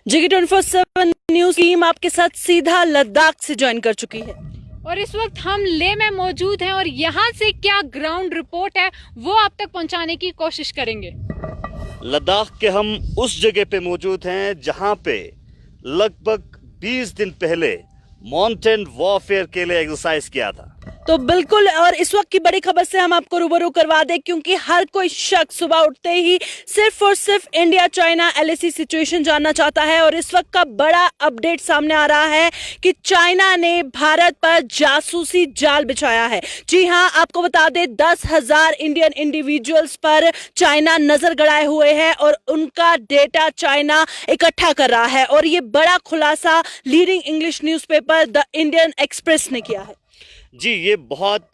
जिगी 24/7 news team आपके साथ सीधा लद्दाख से ज्वाइन कर चुकी है और इस वक्त हम लेह में मौजूद हैं और यहाँ से क्या ग्राउंड रिपोर्ट है वो आप तक पहुँचाने की कोशिश करेंगे। लद्दाख के हम उस जगह पे मौजूद हैं जहां पे लगभग 20 दिन पहले माउंटेन वॉरफेयर के लिए एक्सरसाइज किया था। तो बिल्कुल, और इस वक्त की बड़ी खबर से हम आपको रूबरू करवा दें क्योंकि हर कोई शख्स सुबह उठते ही सिर्फ और सिर्फ इंडिया चाइना एलएसी सिचुएशन जानना चाहता है। और इस वक्त का बड़ा अपडेट सामने आ रहा है कि चाइना ने भारत पर जासूसी जाल बिछाया है। जी हां, आपको बता दें 10,000 इंडियन इंडिविजुअल्स पर चाइना नजर गड़ाए हुए है और उनका डेटा चाइना इकट्ठा कर रहा है। और ये बड़ा खुलासा leading English newspaper the Indian express ने किया है। जी, ये बहुत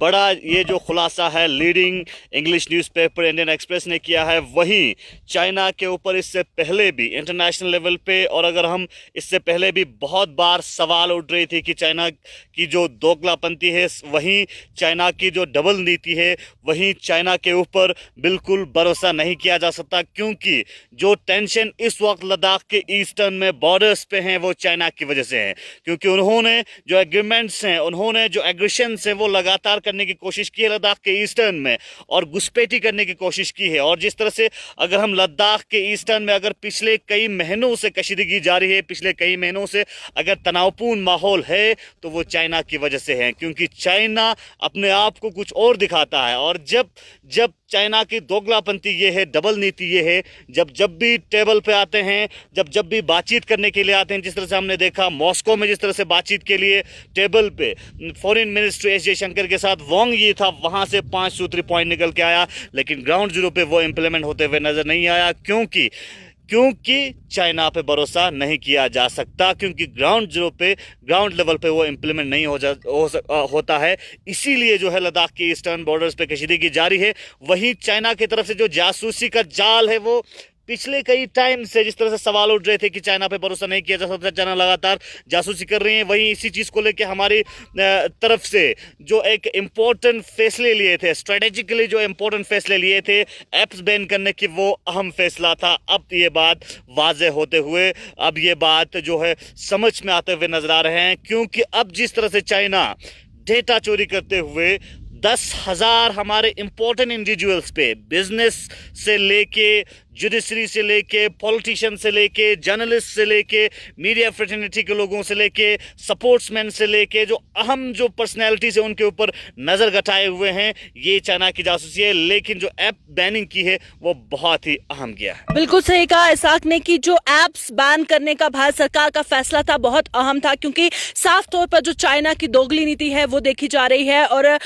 बड़ा ये जो खुलासा है leading English newspaper Indian express ने किया है। वहीं चाइना के ऊपर इससे पहले भी इंटरनेशनल लेवल पे और अगर हम इससे पहले भी बहुत बार सवाल उठ रही थी कि चाइना की जो दोगलापंती है, वहीं चाइना की जो डबल नीति है, वहीं चाइना के ऊपर बिल्कुल भरोसा नहीं किया जा सकता क्योंकि जो टेंशन इस वक्त लद्दाख के ईस्टर्न में बॉर्डर्स पे हैं वो चाइना की वजह से है। क्योंकि उन्होंने जो एग्रीमेंट्स हैं, उन्होंने जो एग्रेशंस है वो लगातार करने की कोशिश की है लद्दाख के ईस्टर्न में और घुसपैठी करने की कोशिश की है। और जिस तरह से अगर हम लद्दाख के ईस्टर्न में अगर पिछले कई महीनों से कशीदगी जारी है, पिछले कई महीनों से अगर तनावपूर्ण माहौल है तो वो चाइना की वजह से है क्योंकि चाइना अपने आप को कुछ और दिखाता है। और जब चाइना की दोगलापंती ये है, डबल नीति ये है, जब भी टेबल पे आते हैं, जब भी बातचीत करने के लिए आते हैं, जिस तरह से हमने देखा मॉस्को में जिस तरह से बातचीत के लिए टेबल पे फॉरेन मिनिस्टर एस जयशंकर के साथ वांग ये था, वहां से 5 सूत्री पॉइंट निकल के आया, लेकिन ग्राउंड जीरो पे वो इंप्लीमेंट होते हुए नजर नहीं आया क्योंकि चाइना पे भरोसा नहीं किया जा सकता, क्योंकि ग्राउंड जीरो पे ग्राउंड लेवल पे वो इंप्लीमेंट नहीं होता है। इसीलिए जो है लद्दाख के ईस्टर्न बॉर्डर्स पे कशीदगी जारी है। वहीं चाइना की तरफ से जो जासूसी का जाल है वो पिछले कई टाइम से जिस तरह से सवाल उठ रहे थे कि चाइना पे भरोसा नहीं किया जा सकता, चाइना लगातार जासूसी कर रही है, वहीं इसी चीज़ को लेकर हमारी तरफ से जो एक इम्पोर्टेंट फैसले लिए थे, स्ट्रेटेजिकली जो इम्पोर्टेंट फैसले लिए थे एप्स बैन करने की, वो अहम फैसला था। अब ये बात वाज़ेह होते हुए, अब ये बात जो है समझ में आते हुए नजर आ रहे हैं क्योंकि अब जिस तरह से चाइना डेटा चोरी करते हुए 10,000 हमारे इंपॉर्टेंट इंडिविजुअल्स पे, बिजनेस से लेके जुडिशरी से लेके पॉलिटिशियन से लेके जर्नलिस्ट से लेके मीडिया फ्रेटर्निटी के लोगों से लेके सपोर्ट्समैन से लेके जो अहम जो पर्सनैलिटीज है उनके ऊपर नज़र गटाए हुए हैं, ये चाइना की जासूसी है। लेकिन जो ऐप बैनिंग की है वो बहुत ही अहम किया है। बिल्कुल सही कहा इसाक ने कि जो एप्स बैन करने का भारत सरकार का फैसला था बहुत अहम था क्योंकि साफ तौर पर जो चाइना की दोगली नीति है वो देखी जा रही है और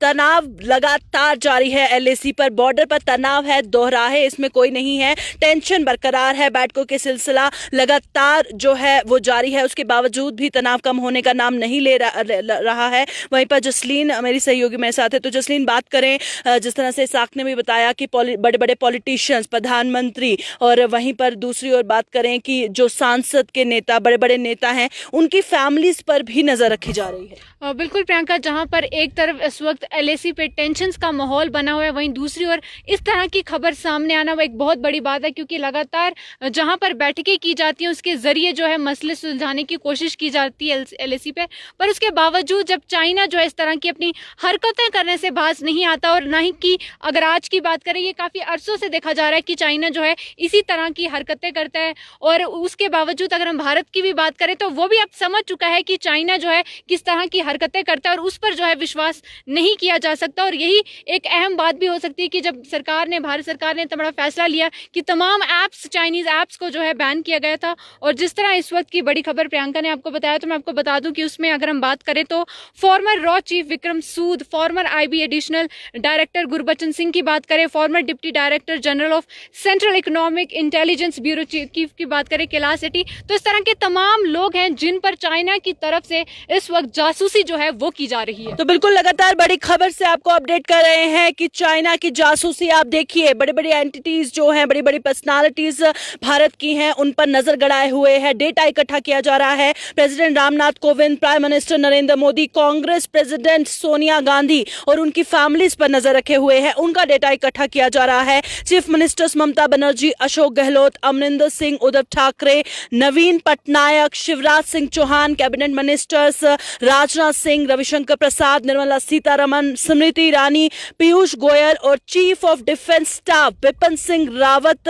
तनाव लगातार जारी है। एलएसी पर बॉर्डर पर तनाव है, दोहराहे इसमें कोई नहीं है, टेंशन बरकरार है, बैठकों के सिलसिला लगातार जो है वो जारी है। उसके बावजूद भी तनाव कम होने का नाम नहीं ले रहा है। वहीं पर जसलीन मेरी सहयोगी मेरे साथ है, तो जसलीन बात करें, जिस तरह से इसाक ने भी बताया कि बड़े बड़े पॉलिटिशियंस, प्रधानमंत्री और वहीं पर दूसरी ओर बात करें कि जो सांसद के नेता, बड़े बड़े नेता हैं, उनकी फैमिलीज पर भी नजर रखी जा रही है। बिल्कुल प्रियंका, जहां पर एक तरफ इस वक्त एलएसी पे टेंशन का माहौल बना हुआ है, वहीं दूसरी ओर इस तरह की खबर सामने आना वो एक बहुत बड़ी बात है क्योंकि लगातार जहां पर बैठकें की जाती हैं उसके जरिए जो है मसले सुलझाने की कोशिश की जाती है एलएसी पे, पर उसके बावजूद जब चाइना जो है इस तरह की अपनी हरकतें करने से बाज नहीं आता और ना ही कि अगर आज की बात करें, ये काफ़ी अरसों से देखा जा रहा है कि चाइना जो है इसी तरह की हरकतें करता है। और उसके बावजूद अगर हम भारत की भी बात करें तो वो भी अब समझ चुका है कि चाइना जो है किस तरह की हरकतें करता है और उस पर जो है विश्वास नहीं किया जा सकता। और यही एक अहम बात भी हो सकती है कि जब भारत सरकार ने इतना बड़ा फैसला लिया कि तमाम ऐप्स, चाइनीज ऐप्स को जो है बैन किया गया था। और जिस तरह इस वक्त की बड़ी खबर प्रियंका ने आपको बताया, तो मैं आपको बता दूं कि उसमें अगर हम बात करें तो फॉर्मर रॉ chief Vikram Sood, former IB additional director Gurbachan Singh की बात करें, former deputy director general of central economic intelligence bureau chief की बात करें कैलाश सेठी, तो इस तरह के तमाम लोग हैं जिन पर चाइना की तरफ से इस वक्त जासूसी जो है वो की जा रही है। तो बिल्कुल लगातार बड़ी खबर से आपको अपडेट कर रहे हैं कि चाइना की जासूसी, आप देखिए बड़े बड़े एंटिटीज जो हैं, बड़ी बड़ी पर्सनालिटीज भारत की हैं, उन पर नजर गड़ाए हुए है, डेटा इकट्ठा किया जा रहा है। President Ramnath Kovind, prime minister Narendra Modi, Congress president Sonia Gandhi और उनकी फैमिलीज पर नजर रखे हुए हैं, उनका डेटा इकट्ठा किया जा रहा है। चीफ मिनिस्टर्स ममता बनर्जी, अशोक गहलोत, अमरिंदर सिंह, उद्धव ठाकरे, नवीन पटनायक, शिवराज सिंह चौहान, कैबिनेट मिनिस्टर्स राजनाथ सिंह, रविशंकर प्रसाद, निर्मला सीतारमण, स्मृति ईरानी, पीयूष गोयल और chief of defence staff Bipin Singh Rawat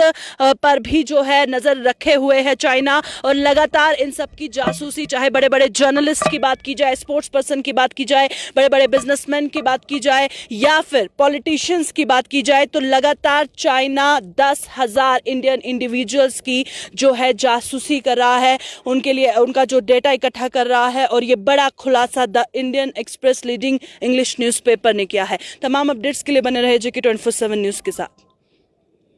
पर भी जो है नजर रखे हुए है चाइना। और लगातार इन सब की जासूसी, चाहे बड़े बड़े जर्नलिस्ट की बात की जाए, स्पोर्ट्स पर्सन की बात की जाए, बड़े बड़े बिजनेसमैन की बात की जाए या फिर पॉलिटिशियंस की बात की जाए, तो लगातार चाइना 10,000 इंडियन इंडिविजुअल्स की जो है जासूसी कर रहा है, उनके लिए उनका जो डेटा इकट्ठा कर रहा है। और ये बड़ा खुलासा the Indian express leading English newspaper ने किया है। तमाम अपडेट्स के लिए बने रहे JK 24/7 न्यूज़ के साथ।